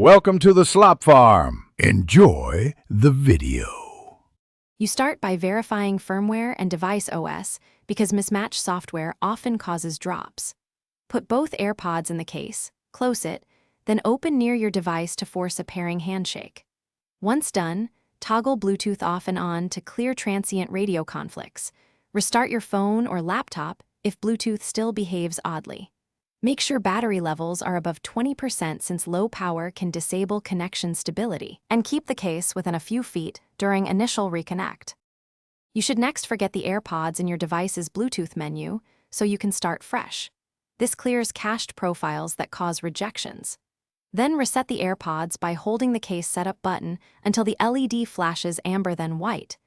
Welcome to the Slop Farm. Enjoy the video. You start by verifying firmware and device OS because mismatched software often causes drops. Put both Airpods in the case, close it, then open near your device to force a pairing handshake. Once done, toggle Bluetooth off and on to clear transient radio conflicts. Restart your phone or laptop if Bluetooth still behaves oddly. Make sure battery levels are above 20% since low power can disable connection stability, and keep the case within a few feet during initial reconnect. You should next forget the Airpods in your device's Bluetooth menu so you can start fresh. This clears cached profiles that cause rejections. Then reset the Airpods by holding the case setup button until the LED flashes amber then white.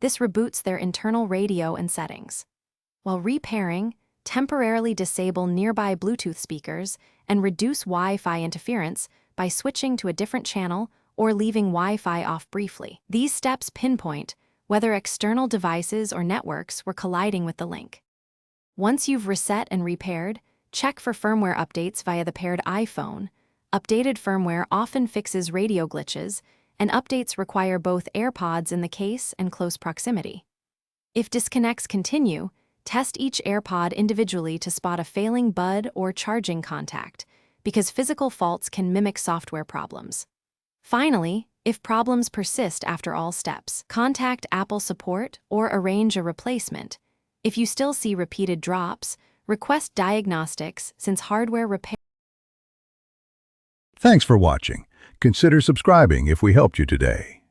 This reboots their internal radio and settings. While repairing, temporarily disable nearby Bluetooth speakers and reduce Wi-Fi interference by switching to a different channel or leaving Wi-Fi off briefly. These steps pinpoint whether external devices or networks were colliding with the link. Once you've reset and repaired, check for firmware updates via the paired iPhone. Updated firmware often fixes radio glitches, and updates require both Airpods in the case and close proximity. If disconnects continue, test each Airpod individually to spot a failing bud or charging contact, because physical faults can mimic software problems. Finally, if problems persist after all steps, contact Apple support or arrange a replacement. If you still see repeated drops, request diagnostics since hardware repair. Thanks for watching. Consider subscribing if we helped you today.